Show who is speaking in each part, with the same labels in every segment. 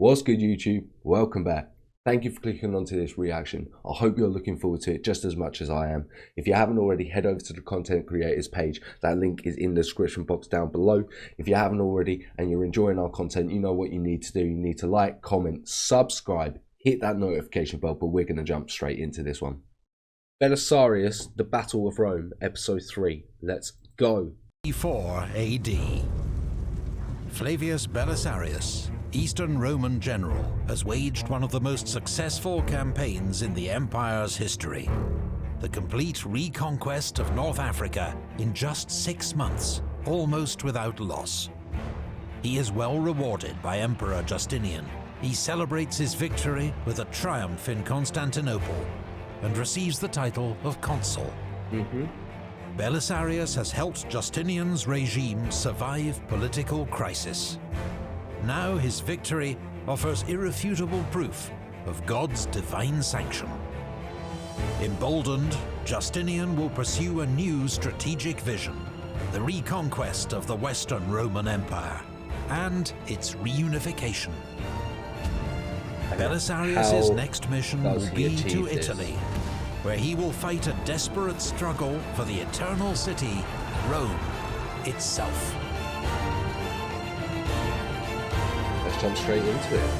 Speaker 1: What's good, YouTube? Welcome back. Thank you for clicking onto this reaction. I hope you're looking forward to it just as much as I am. If you haven't already, head over to the content creators page. That link is in the description box down below. If you haven't already and you're enjoying our content, you know what you need to do. You need to like, comment, subscribe, hit that notification bell, but we're going to jump straight into this one. Belisarius, the Battle of Rome, episode 3. Let's go.
Speaker 2: 4 AD. Flavius Belisarius, Eastern Roman general, has waged one of the most successful campaigns in the empire's history. The complete reconquest of North Africa in just 6 months, almost without loss. He is well rewarded by Emperor Justinian. He celebrates his victory with a triumph in Constantinople and receives the title of consul. Belisarius has helped Justinian's regime survive political crisis. Now his victory offers irrefutable proof of God's divine sanction. Emboldened, Justinian will pursue a new strategic vision, the reconquest of the Western Roman Empire and its reunification. Belisarius' next mission will be to Italy, where he will fight a desperate struggle for the eternal city, Rome itself.
Speaker 1: Let's jump straight into it.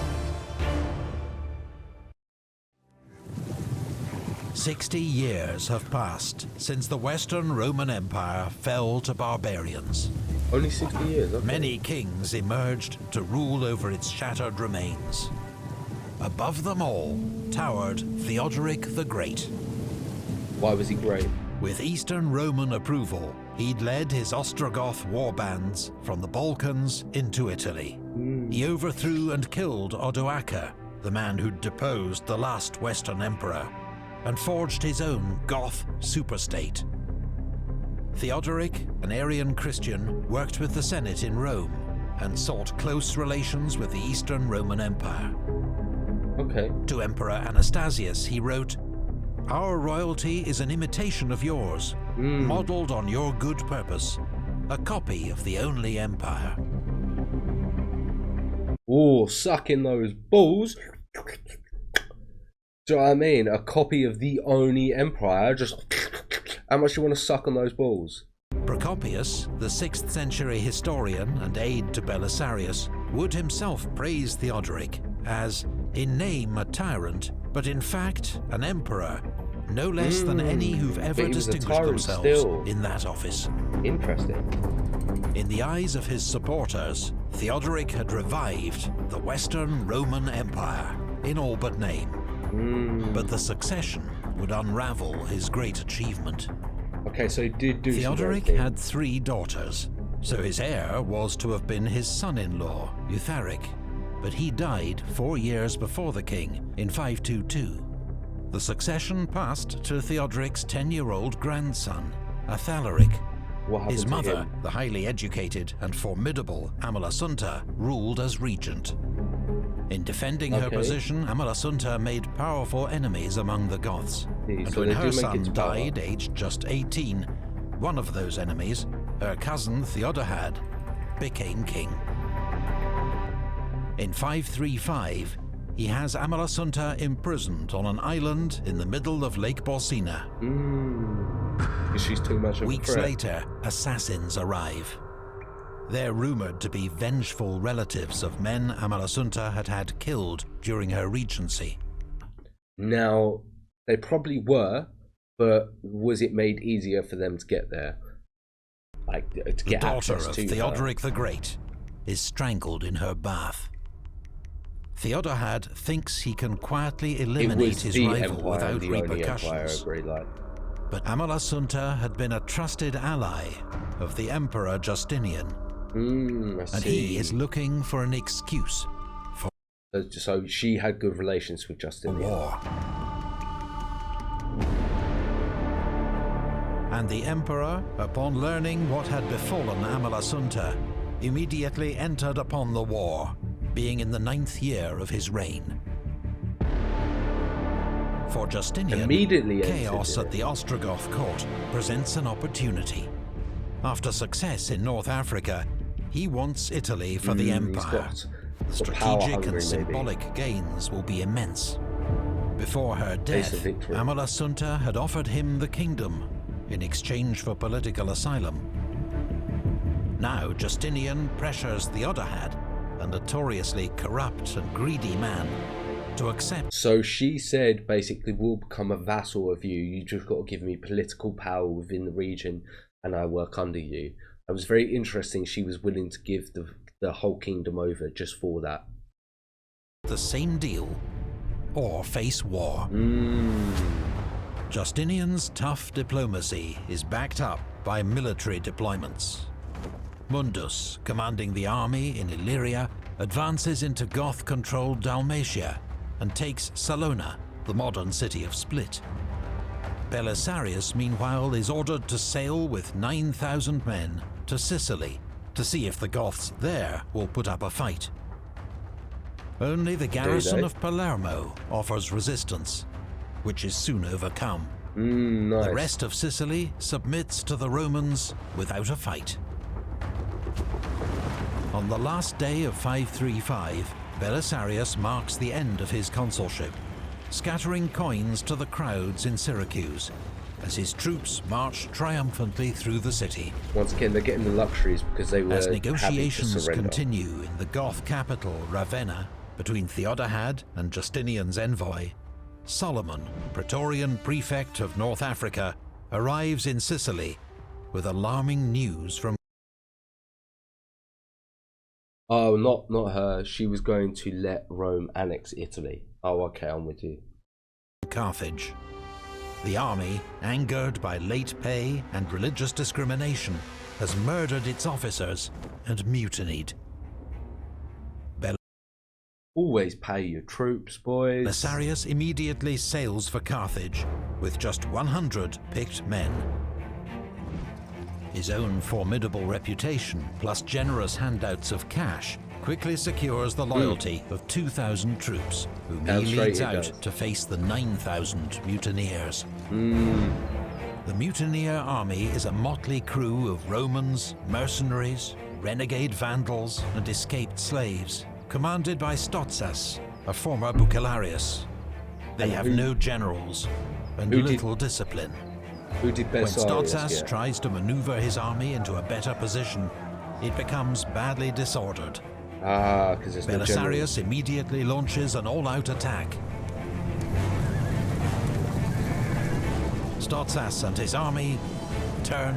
Speaker 2: 60 years have passed since the Western Roman Empire fell to barbarians.
Speaker 1: Only 60 years, okay.
Speaker 2: Many kings emerged to rule over its shattered remains. Above them all towered Theodoric the Great.
Speaker 1: Why was he great?
Speaker 2: With Eastern Roman approval, he'd led his Ostrogoth war bands from the Balkans into Italy. He overthrew and killed Odoacer, the man who'd deposed the last Western emperor, and forged his own Goth superstate. Theodoric, an Arian Christian, worked with the Senate in Rome and sought close relations with the Eastern Roman Empire.
Speaker 1: Okay.
Speaker 2: To Emperor Anastasius, he wrote, "Our royalty is an imitation of yours, modeled on your good purpose, a copy of the only empire."
Speaker 1: Oh, sucking those balls. Do you know what I mean? A copy of the only empire. Just how much you want to suck on those balls?
Speaker 2: Procopius, the 6th century historian and aide to Belisarius, would himself praise Theodoric as, in name a tyrant, but in fact an emperor, no less than any who've ever distinguished themselves in that office.
Speaker 1: Interesting.
Speaker 2: In the eyes of his supporters, Theodoric had revived the Western Roman Empire, in all but name. But the succession would unravel his great achievement.
Speaker 1: Okay, so he did do
Speaker 2: Theodoric had 3 daughters, so his heir was to have been his son-in-law, Eutharic, but he died 4 years before the king in 522. The succession passed to Theodoric's 10-year-old grandson, Athalaric. His mother, the highly educated and formidable Amalasuntha, ruled as regent. In defending her position, Amalasuntha made powerful enemies among the Goths. And when her son died, aged just 18, one of those enemies, her cousin Theodahad, became king. In 535, he has Amalasuntha imprisoned on an island in the middle of Lake Borsina.
Speaker 1: She's too much of a threat.
Speaker 2: Weeks later, assassins arrive. They're rumored to be vengeful relatives of men Amalasuntha had had killed during her regency.
Speaker 1: Now, they probably were, but was it made easier for them to get there? Like, to get
Speaker 2: daughter
Speaker 1: access
Speaker 2: of
Speaker 1: to
Speaker 2: Theodoric the Great is strangled in her bath. Theodahad thinks he can quietly eliminate his rival without repercussions. But Amalasuntha had been a trusted ally of the Emperor Justinian, and he is looking for an excuse for
Speaker 1: so she had good relations with Justinian.
Speaker 2: War. And the Emperor, upon learning what had befallen Amalasuntha, immediately entered upon the war, being in the 9th year of his reign. For Justinian, chaos at the Ostrogoth court presents an opportunity. After success in North Africa, he wants Italy for the empire. The strategic and symbolic gains will be immense. Before her death, Amalasuntha had offered him the kingdom in exchange for political asylum. Now Justinian pressures Theodahad, a notoriously corrupt and greedy man, to accept.
Speaker 1: So she said, basically, we'll become a vassal of you. You just got to give me political power within the region, and I work under you. It was very interesting. She was willing to give the whole kingdom over just for that.
Speaker 2: The same deal, or face war. Justinian's tough diplomacy is backed up by military deployments. Mundus, commanding the army in Illyria, advances into Goth-controlled Dalmatia and takes Salona, the modern city of Split. Belisarius, meanwhile, is ordered to sail with 9,000 men to Sicily to see if the Goths there will put up a fight. Only the garrison of Palermo offers resistance, which is soon overcome.
Speaker 1: Nice.
Speaker 2: The rest of Sicily submits to the Romans without a fight. On the last day of 535, Belisarius marks the end of his consulship, scattering coins to the crowds in Syracuse as his troops march triumphantly through the city.
Speaker 1: Once again, they're getting the luxuries because they were
Speaker 2: as negotiations
Speaker 1: happy to surrender.
Speaker 2: continue in the Goth capital Ravenna between Theodahad and Justinian's envoy, Solomon, Praetorian prefect of North Africa, arrives in Sicily with alarming news from...
Speaker 1: Oh, not her. She was going to let Rome annex Italy. Oh, okay, I'm with you.
Speaker 2: Carthage. The army, angered by late pay and religious discrimination, has murdered its officers and mutinied.
Speaker 1: Always pay your troops, boys.
Speaker 2: Belisarius immediately sails for Carthage with just 100 picked men. His own formidable reputation, plus generous handouts of cash, quickly secures the loyalty of 2,000 troops, whom he leads out to face the 9,000 mutineers. The mutineer army is a motley crew of Romans, mercenaries, renegade Vandals, and escaped slaves, commanded by Stotzas, a former Belisarius. They have no generals and little discipline.
Speaker 1: Who did
Speaker 2: When
Speaker 1: Belisarius
Speaker 2: Stotzas tries to maneuver his army into a better position, it becomes badly disordered.
Speaker 1: Because there's no generals.
Speaker 2: Belisarius immediately launches an all-out attack. Stotzas and his army turn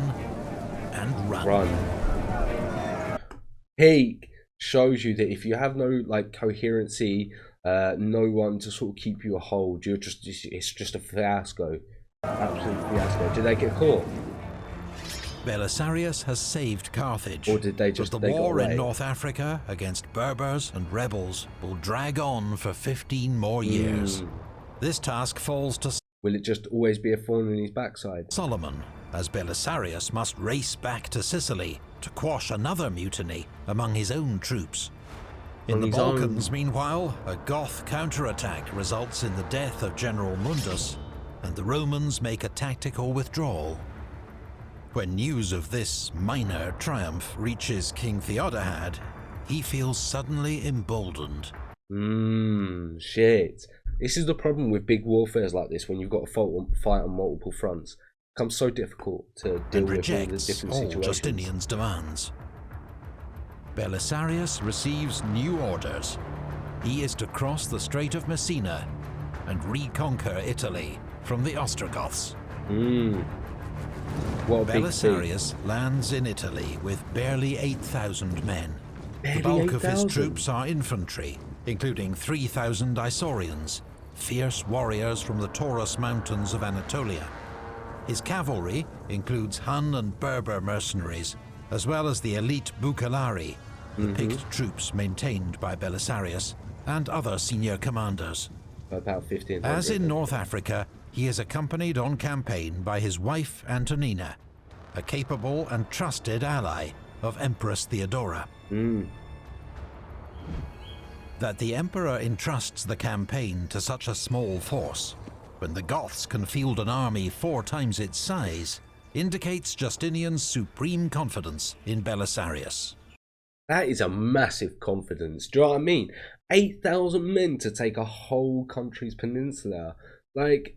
Speaker 2: and run.
Speaker 1: He shows you that if you have no coherency, no one to sort of keep you a hold, it's just a fiasco. Absolute fiasco. Did they get caught?
Speaker 2: Belisarius has saved Carthage,
Speaker 1: or did they just?
Speaker 2: But the war in North Africa against Berbers and rebels will drag on for 15 more years. This task falls to...
Speaker 1: Will it just always be a thorn in his backside?
Speaker 2: Solomon, as Belisarius must race back to Sicily to quash another mutiny among his own troops. In the Balkans, meanwhile, a Goth counterattack results in the death of General Mundus, and the Romans make a tactical withdrawal. When news of this minor triumph reaches King Theodahad, he feels suddenly emboldened.
Speaker 1: Shit. This is the problem with big warfares like this, when you've got to fight on multiple fronts. It becomes so difficult to deal with all the different situations.
Speaker 2: Justinian's demands. Belisarius receives new orders. He is to cross the Strait of Messina and reconquer Italy from the Ostrogoths. Belisarius lands in Italy with barely 8,000 men. The bulk of his troops are infantry, including 3,000 Isaurians, fierce warriors from the Taurus Mountains of Anatolia. His cavalry includes Hun and Berber mercenaries, as well as the elite Bucellari, the picked troops maintained by Belisarius, and other senior commanders.
Speaker 1: About 1,500.
Speaker 2: As in North Africa, he is accompanied on campaign by his wife Antonina, a capable and trusted ally of Empress Theodora. That the Emperor entrusts the campaign to such a small force, when the Goths can field an army 4 times its size, indicates Justinian's supreme confidence in Belisarius.
Speaker 1: That is a massive confidence. Do you know what I mean? 8,000 men to take a whole country's peninsula. Like,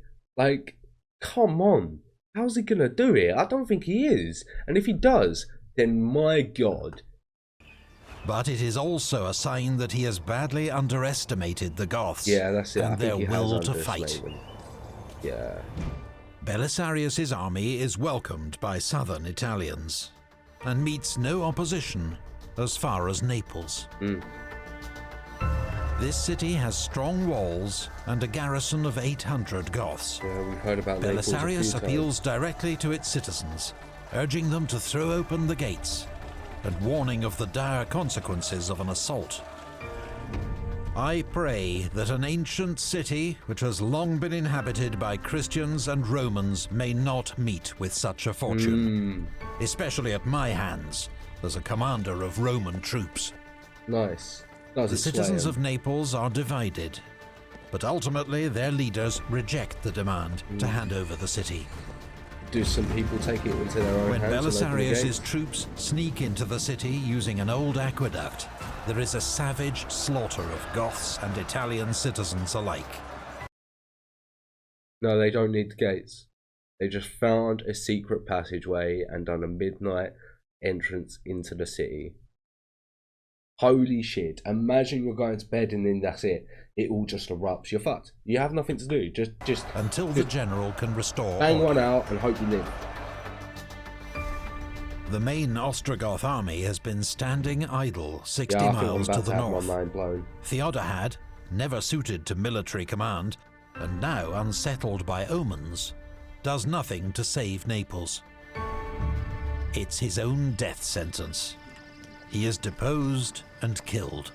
Speaker 1: come on. How's he gonna do it? I don't think he is. And if he does, then my God.
Speaker 2: But it is also a sign that he has badly underestimated the Goths,
Speaker 1: Yeah, that's it.
Speaker 2: and their will to fight.
Speaker 1: Them. Yeah.
Speaker 2: Belisarius' army is welcomed by southern Italians and meets no opposition as far as Naples. This city has strong walls and a garrison of 800 Goths.
Speaker 1: Yeah, we've heard about
Speaker 2: Belisarius appeals directly to its citizens, urging them to throw open the gates and warning of the dire consequences of an assault. I pray that an ancient city which has long been inhabited by Christians and Romans may not meet with such a fortune, especially at my hands as a commander of Roman troops.
Speaker 1: Nice.
Speaker 2: The citizens of Naples are divided, but ultimately their leaders reject the demand to hand over the city.
Speaker 1: Do some people take it into their own
Speaker 2: When
Speaker 1: hands?
Speaker 2: Belisarius' troops sneak into the city using an old aqueduct, there is a savage slaughter of Goths and Italian citizens alike.
Speaker 1: No, they don't need the gates. They just found a secret passageway and done a midnight entrance into the city. Holy shit. Imagine you're going to bed and then that's it. It all just erupts. You're fucked. You have nothing to do. Just
Speaker 2: until the general can restore
Speaker 1: bang
Speaker 2: order.
Speaker 1: one out and hope you live.
Speaker 2: The main Ostrogoth army has been standing idle 60 miles to the north. Theodahad, never suited to military command, and now unsettled by omens, does nothing to save Naples. It's his own death sentence. He is deposed and killed.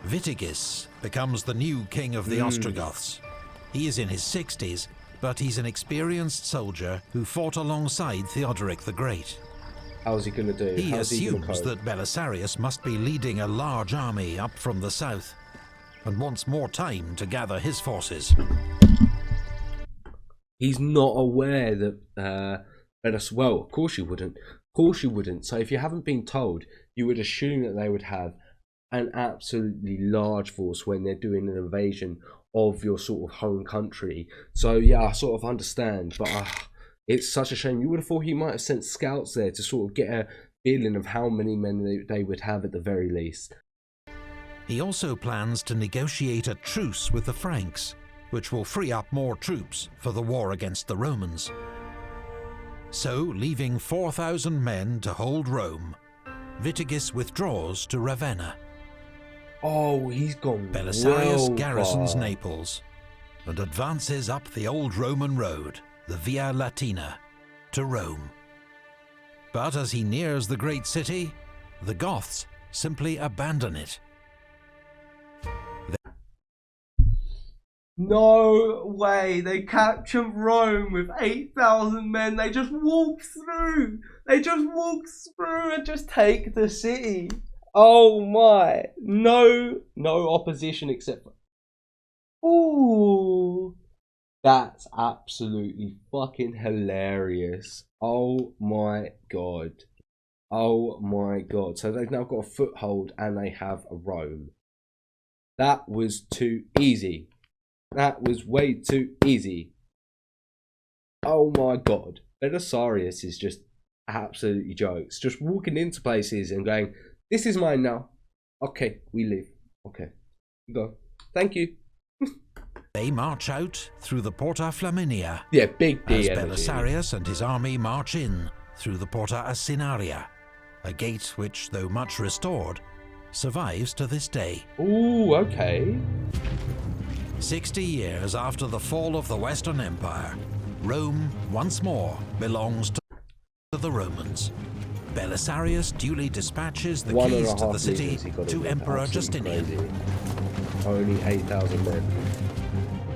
Speaker 2: Witigis becomes the new king of the Ostrogoths. He is in his 60s, but he's an experienced soldier who fought alongside Theodoric the Great.
Speaker 1: How's he going to do?
Speaker 2: He assumes that Belisarius must be leading a large army up from the south and wants more time to gather his forces.
Speaker 1: He's not aware that well, of course you wouldn't. Of course you wouldn't. So if you haven't been told, you would assume that they would have an absolutely large force when they're doing an invasion of your sort of home country. So yeah, I sort of understand, but it's such a shame. You would have thought he might have sent scouts there to sort of get a feeling of how many men they would have at the very least.
Speaker 2: He also plans to negotiate a truce with the Franks, which will free up more troops for the war against the Romans. So, leaving 4,000 men to hold Rome, Witigis withdraws to Ravenna.
Speaker 1: Oh, he's gone
Speaker 2: Belisarius garrisons Naples and advances up the old Roman road, the Via Latina, to Rome. But as he nears the great city, the Goths simply abandon it.
Speaker 1: No way, they capture Rome with 8,000 men. They just walk through. They just walk through and just take the city. Oh my. No opposition except for... Ooh. That's absolutely fucking hilarious. Oh my God. Oh my God. So they've now got a foothold and they have a Rome. That was too easy. That was way too easy. Oh my God. Belisarius is just absolutely jokes. Just walking into places and going, this is mine now. Okay, we live. Okay, go. Thank you.
Speaker 2: They march out through the Porta Flaminia.
Speaker 1: Yeah, big D
Speaker 2: as
Speaker 1: energy.
Speaker 2: Belisarius and his army march in through the Porta Asinaria, a gate which, though much restored, survives to this day.
Speaker 1: Ooh, okay.
Speaker 2: 60 years after the fall of the Western Empire, Rome once more belongs to the Romans. Belisarius duly dispatches the keys to the city to Emperor Justinian.
Speaker 1: Crazy. Only 8,000 men.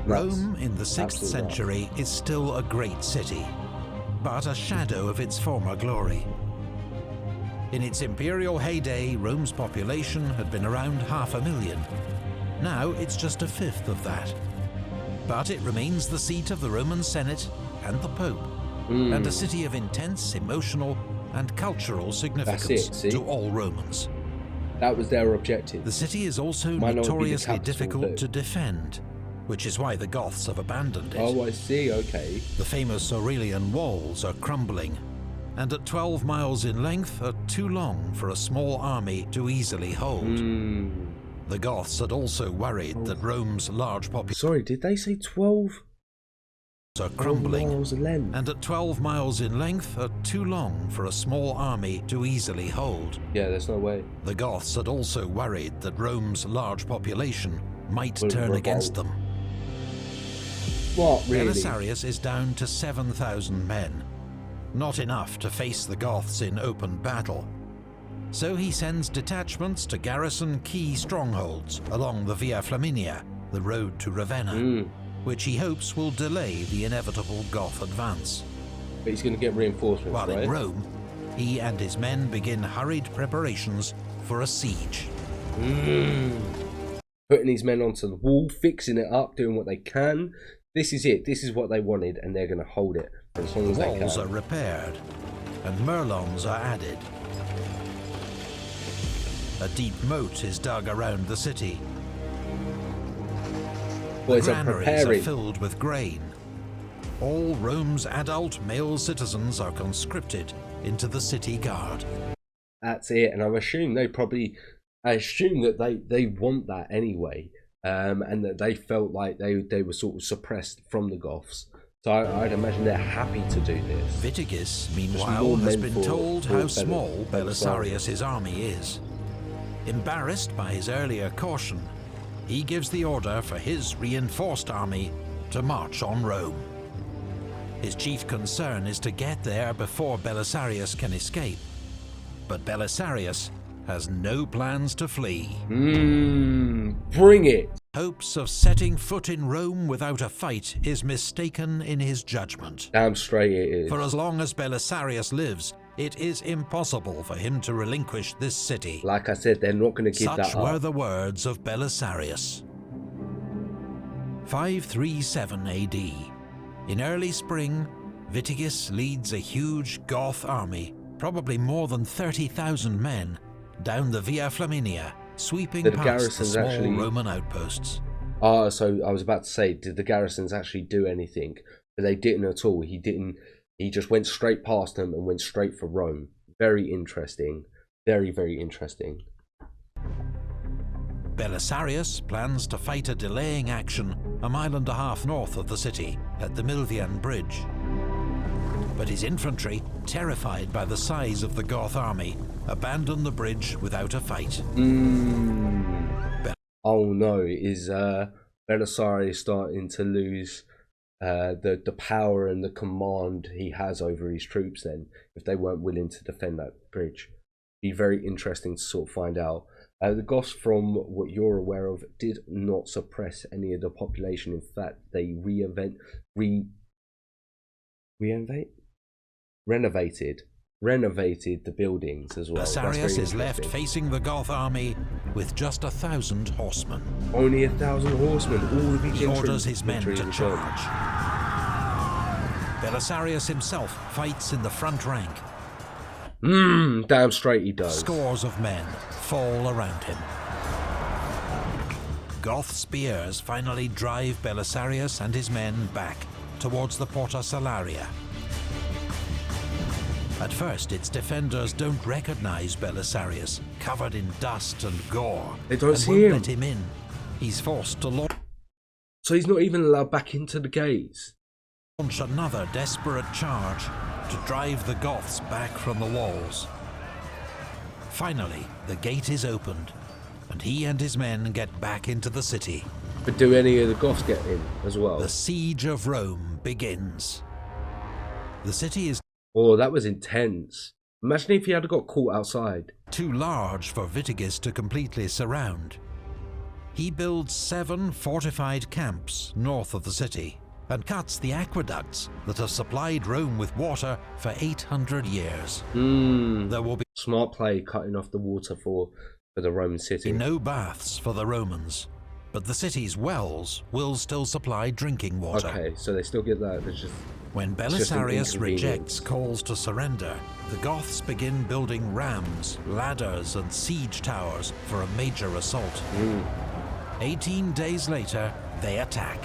Speaker 2: Rome in the 6th century is still a great city, but a shadow of its former glory. In its imperial heyday, Rome's population had been around 500,000. Now it's just a fifth of that. But it remains the seat of the Roman Senate and the Pope, and a city of intense emotional and cultural significance to all Romans.
Speaker 1: That was their objective.
Speaker 2: The city is also notoriously difficult to defend, which is why the Goths have abandoned it.
Speaker 1: Oh, I see, okay.
Speaker 2: The famous Aurelian walls are crumbling, and at 12 miles in length are too long for a small army to easily hold. The Goths had also worried that Rome's large population...
Speaker 1: Sorry, did they say 12?
Speaker 2: ...are crumbling,
Speaker 1: and
Speaker 2: at 12 miles in length are too long for a small army to easily hold.
Speaker 1: Yeah, there's no way.
Speaker 2: The Goths had also worried that Rome's large population might turn against them.
Speaker 1: What, really?
Speaker 2: Belisarius is down to 7,000 men. Not enough to face the Goths in open battle. So he sends detachments to garrison key strongholds along the Via Flaminia, the road to Ravenna, which he hopes will delay the inevitable Goth advance.
Speaker 1: But he's going to get reinforcements,
Speaker 2: While
Speaker 1: right?
Speaker 2: in Rome, he and his men begin hurried preparations for a siege.
Speaker 1: Putting these men onto the wall, fixing it up, doing what they can. This is it. This is what they wanted, and they're going to hold it for as long as they can.
Speaker 2: Walls are repaired, and merlons are added. A deep moat is dug around the city. The granaries are filled with grain. All Rome's adult male citizens are conscripted into the city guard.
Speaker 1: That's it, and I assume that they want that anyway, and that they felt like they were sort of suppressed from the Goths. So I'd imagine they're happy to do this.
Speaker 2: Vitigis, meanwhile, has been told how small Belisarius' army is. Embarrassed by his earlier caution, he gives the order for his reinforced army to march on Rome. His chief concern is to get there before Belisarius can escape. But Belisarius has no plans to flee.
Speaker 1: Bring it!
Speaker 2: Hopes of setting foot in Rome without a fight is mistaken in his judgment.
Speaker 1: Damn straight it is.
Speaker 2: For as long as Belisarius lives, it is impossible for him to relinquish this city.
Speaker 1: Like I said, they're not going to give that up.
Speaker 2: Such were the words of Belisarius. 537 AD. In early spring, Vitigis leads a huge Goth army, probably more than 30,000 men, down the Via Flaminia, sweeping past the small Roman outposts.
Speaker 1: So I was about to say, did the garrisons actually do anything? But they didn't at all. He just went straight past them and went straight for Rome. Very interesting. Very, very interesting.
Speaker 2: Belisarius plans to fight a delaying action a mile and a half north of the city, at the Milvian Bridge. But his infantry, terrified by the size of the Goth army, abandon the bridge without a fight.
Speaker 1: Oh no, is Belisarius starting to lose the power and the command he has over his troops then, if they weren't willing to defend that bridge? Be very interesting to sort of find out. The Goths, from what you're aware of, did not suppress any of the population. In fact, they renovated the buildings as well.
Speaker 2: Belisarius is left facing the Goth army with just 1,000 horsemen.
Speaker 1: Only 1,000 horsemen. All of
Speaker 2: he orders his men to charge. Belisarius himself fights in the front rank.
Speaker 1: Damn straight he does.
Speaker 2: Scores of men fall around him. Goth spears finally drive Belisarius and his men back towards the Porta Salaria. At first, its defenders don't recognize Belisarius, covered in dust and gore.
Speaker 1: They don't see him.
Speaker 2: Let him in. He's forced to launch.
Speaker 1: So he's not even allowed back into the gates.
Speaker 2: Launch another desperate charge to drive the Goths back from the walls. Finally, the gate is opened, and he and his men get back into the city.
Speaker 1: But do any of the Goths get in as well?
Speaker 2: The siege of Rome begins. The city is...
Speaker 1: Oh, that was intense. Imagine if he had got caught outside.
Speaker 2: Too large for Vitigis to completely surround. He builds 7 fortified camps north of the city and cuts the aqueducts that have supplied Rome with water for 800 years. There will be
Speaker 1: smart play, cutting off the water for the Roman city.
Speaker 2: No baths for the Romans, but the city's wells will still supply drinking water.
Speaker 1: Okay, so they still get that. There's just
Speaker 2: When Belisarius rejects calls to surrender, the Goths begin building rams, ladders and siege towers for a major assault. 18 days later, they attack.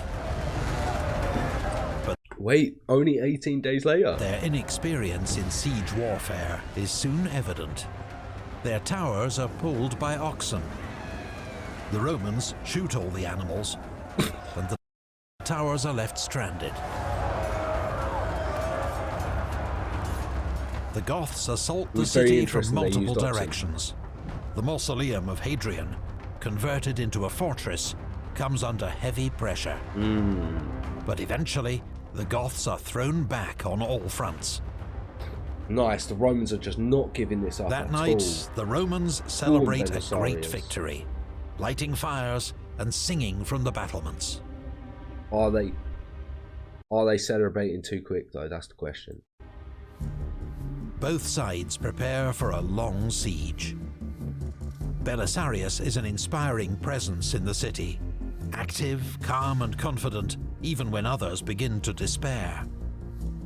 Speaker 2: But
Speaker 1: wait, only 18 days later?
Speaker 2: Their inexperience in siege warfare is soon evident. Their towers are pulled by oxen. The Romans shoot all the animals, and the towers are left stranded. The Goths assault the city from multiple directions. The mausoleum of Hadrian, converted into a fortress, comes under heavy pressure. But eventually, the Goths are thrown back on all fronts.
Speaker 1: Nice, the Romans are just not giving this up
Speaker 2: That
Speaker 1: at
Speaker 2: night,
Speaker 1: all.
Speaker 2: the Romans celebrate a great victory, lighting fires and singing from the battlements.
Speaker 1: Are they celebrating too quick though? That's the question.
Speaker 2: Both sides prepare for a long siege. Belisarius is an inspiring presence in the city, active, calm and confident, even when others begin to despair.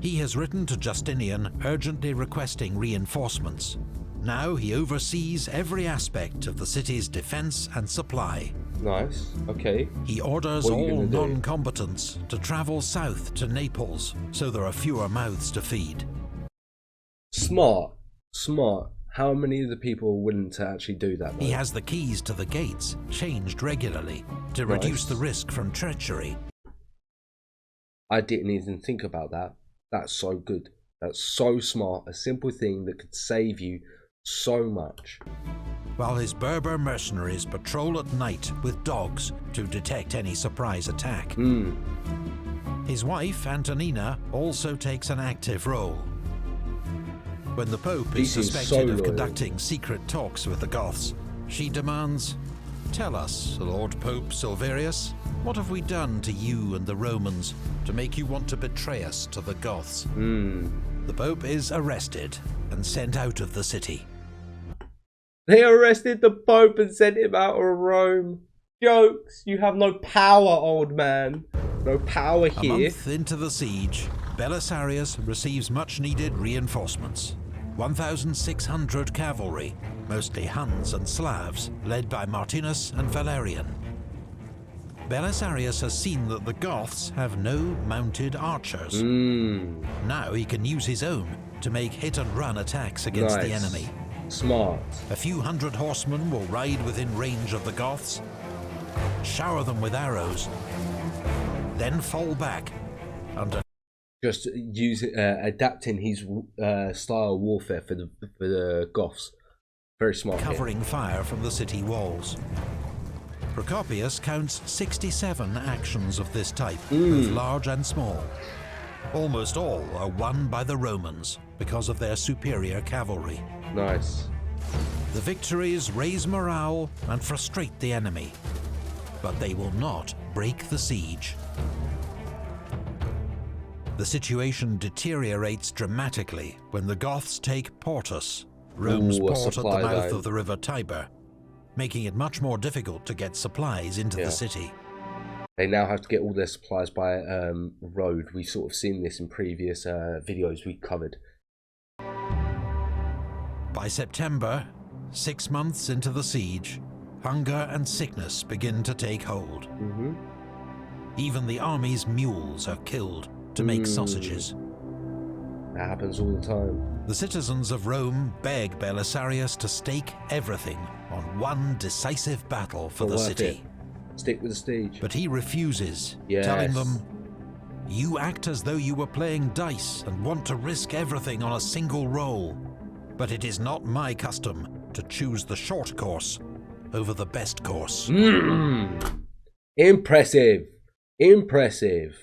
Speaker 2: He has written to Justinian urgently requesting reinforcements. Now he oversees every aspect of the city's defense and supply.
Speaker 1: Nice, okay.
Speaker 2: He orders all non-combatants to travel south to Naples, so there are fewer mouths to feed.
Speaker 1: Smart. How many of the people are willing to actually do that, though?
Speaker 2: He has the keys to the gates, changed regularly, to reduce the risk from treachery.
Speaker 1: I didn't even think about that. That's so good. That's so smart. A simple thing that could save you so much.
Speaker 2: While his Berber mercenaries patrol at night with dogs to detect any surprise attack. His wife, Antonina, also takes an active role. When the Pope is suspected of conducting secret talks with the Goths, she demands, "Tell us, Lord Pope Silverius, what have we done to you and the Romans to make you want to betray us to the Goths?" The Pope is arrested and sent out of the city.
Speaker 1: They arrested the Pope and sent him out of Rome. Jokes. You have no power, old man. No power here.
Speaker 2: A month into the siege, Belisarius receives much-needed reinforcements. 1,600 cavalry, mostly Huns and Slavs, led by Martinus and Valerian. Belisarius has seen that the Goths have no mounted archers. Now he can use his own to make hit-and-run attacks against the enemy.
Speaker 1: Smart.
Speaker 2: A few hundred horsemen will ride within range of the Goths, shower them with arrows, then fall back under.
Speaker 1: Just adapting his style of warfare for the Goths. Very smart.
Speaker 2: Covering fire from the city walls. Procopius counts 67 actions of this type, both large and small. Almost all are won by the Romans because of their superior cavalry.
Speaker 1: Nice.
Speaker 2: The victories raise morale and frustrate the enemy, but they will not break the siege. The situation deteriorates dramatically when the Goths take Portus, Rome's port at the mouth of the river Tiber, making it much more difficult to get supplies into the city.
Speaker 1: They now have to get all their supplies by road. We've sort of seen this in previous videos we covered.
Speaker 2: By September, 6 months into the siege, hunger and sickness begin to take hold. Even the army's mules are killed to make sausages.
Speaker 1: That happens all the time.
Speaker 2: The citizens of Rome beg Belisarius to stake everything on one decisive battle for the city.
Speaker 1: Stick with the siege.
Speaker 2: But he refuses, telling them, "You act as though you were playing dice and want to risk everything on a single roll. But it is not my custom to choose the short course over the best course."
Speaker 1: Impressive. Impressive.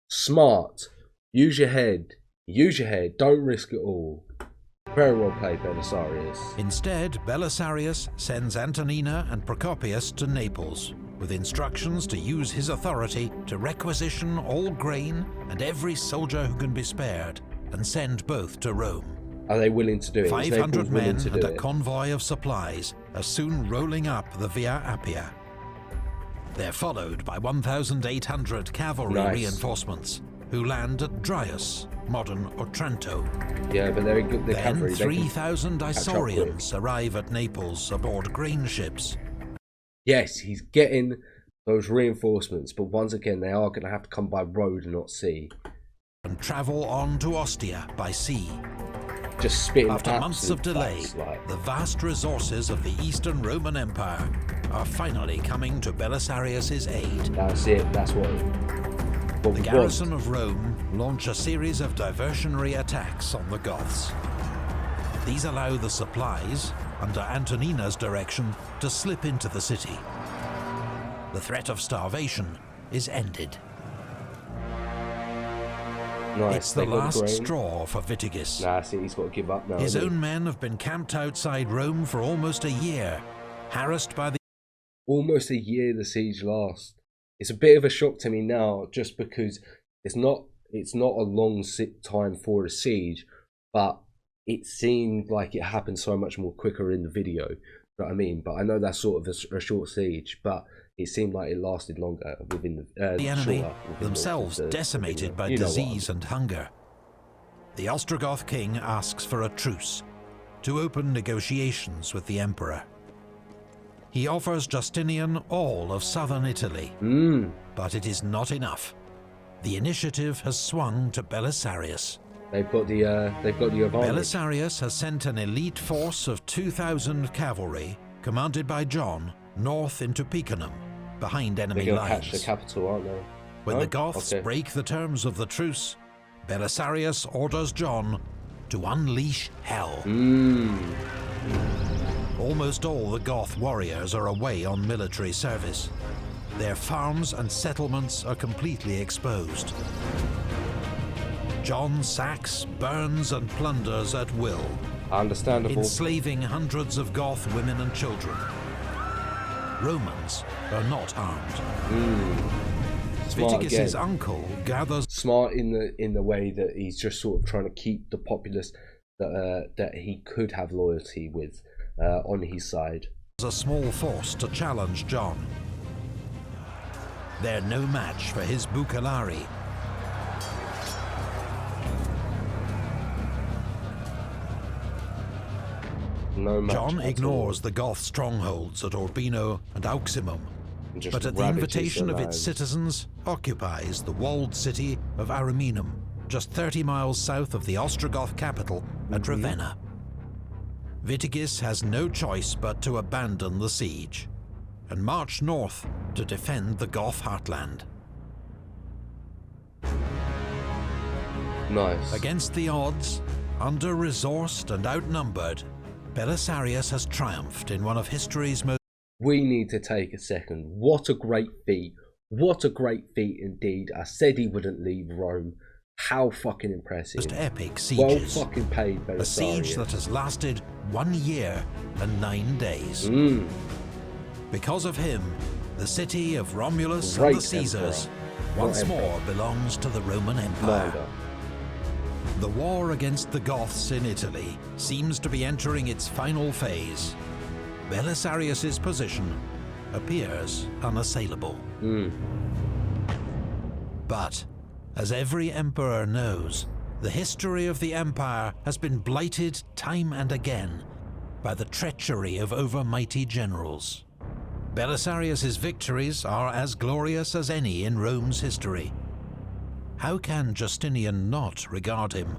Speaker 1: Smart. Use your head. Use your head. Don't risk it all. Very well played, Belisarius.
Speaker 2: Instead, Belisarius sends Antonina and Procopius to Naples, with instructions to use his authority to requisition all grain and every soldier who can be spared, and send both to Rome.
Speaker 1: Are they willing to do it?
Speaker 2: 500 men and a convoy of supplies are soon rolling up the Via Appia. They're followed by 1,800 cavalry reinforcements, who land at Dryas, modern Otranto.
Speaker 1: Yeah, but they're good. The
Speaker 2: Then
Speaker 1: cavalry.
Speaker 2: 3,000 Isaurians arrive at Naples aboard grain ships.
Speaker 1: Yes, he's getting those reinforcements, but once again, they are going to have to come by road and not sea.
Speaker 2: And travel on to Ostia by sea.
Speaker 1: Just spitting.
Speaker 2: After months of delay,
Speaker 1: like.
Speaker 2: the vast resources of the Eastern Roman Empire are finally coming to Belisarius' aid.
Speaker 1: That's it. That's what
Speaker 2: the garrison of Rome launch a series of diversionary attacks on the Goths. These allow the supplies, under Antonina's direction, to slip into the city. The threat of starvation is ended.
Speaker 1: Nice.
Speaker 2: It's the last straw for Vitigis.
Speaker 1: Nah, see, he's got to give up now.
Speaker 2: His own men have been camped outside Rome for almost a year, harassed by the...
Speaker 1: Almost a year the siege lasts. It's a bit of a shock to me now, just because it's not a long time for a siege, but it seemed like it happened so much more quicker in the video. You know what I mean? But I know that's sort of a short siege, but it seemed like it lasted longer within the
Speaker 2: enemy, themselves decimated by disease and hunger. The Ostrogoth king asks for a truce to open negotiations with the emperor. He offers Justinian all of southern Italy, but it is not enough. The initiative has swung to Belisarius.
Speaker 1: They've got the advantage.
Speaker 2: Belisarius has sent an elite force of 2,000 cavalry, commanded by John, north into Picenum, behind enemy lines.
Speaker 1: They're going to catch the capital, aren't they?
Speaker 2: When the Goths break the terms of the truce, Belisarius orders John to unleash hell. Almost all the Goth warriors are away on military service. Their farms and settlements are completely exposed. John sacks, burns and plunders at will,
Speaker 1: understandable,
Speaker 2: enslaving hundreds of Goth women and children. Romans are not harmed. Vitigis' uncle gathers...
Speaker 1: Smart in the way that he's just sort of trying to keep the populace that he could have loyalty with on his side.
Speaker 2: A small force to challenge John. They're no match for his Bucellari. John ignores the Goth strongholds at Urbino and Auximum, but at the invitation of its citizens, occupies the walled city of Ariminum, just 30 miles south of the Ostrogoth capital at Ravenna. Vitigis has no choice but to abandon the siege and march north to defend the Goth heartland.
Speaker 1: Nice.
Speaker 2: Against the odds, under-resourced and outnumbered, Belisarius has triumphed in one of history's most...
Speaker 1: We need to take a second. What a great feat. What a great feat indeed. I said he wouldn't leave Rome. How fucking impressive.
Speaker 2: Most epic sieges.
Speaker 1: Well fucking paid, Belisarius.
Speaker 2: A siege that has lasted 1 year and 9 days. Because of him, the city of Romulus and the Caesars once more belongs to the Roman Empire. The war against the Goths in Italy seems to be entering its final phase. Belisarius' position appears unassailable. But, as every emperor knows, the history of the empire has been blighted time and again by the treachery of overmighty generals. Belisarius' victories are as glorious as any in Rome's history. How can Justinian not regard him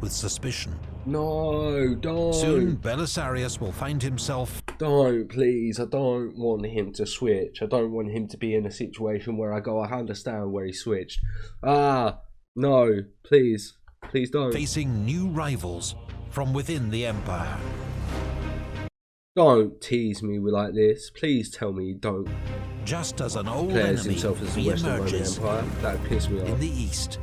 Speaker 2: with suspicion?
Speaker 1: No, don't.
Speaker 2: Soon Belisarius will find himself...
Speaker 1: Don't, please. I don't want him to switch. I don't want him to be in a situation where I go, I understand where he switched. No, please. Please don't.
Speaker 2: Facing new rivals from within the empire.
Speaker 1: Don't tease me like this. Please tell me you don't.
Speaker 2: Just as an old
Speaker 1: Declares
Speaker 2: enemy
Speaker 1: himself as the Western Roman
Speaker 2: re-emerges
Speaker 1: Empire. That would piss me off.
Speaker 2: in the east.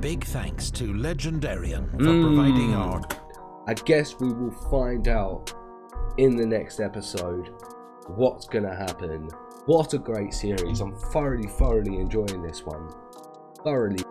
Speaker 2: Big thanks to Legendarian for providing art.
Speaker 1: I guess we will find out in the next episode what's gonna happen. What a great series. I'm thoroughly enjoying this one. Thoroughly.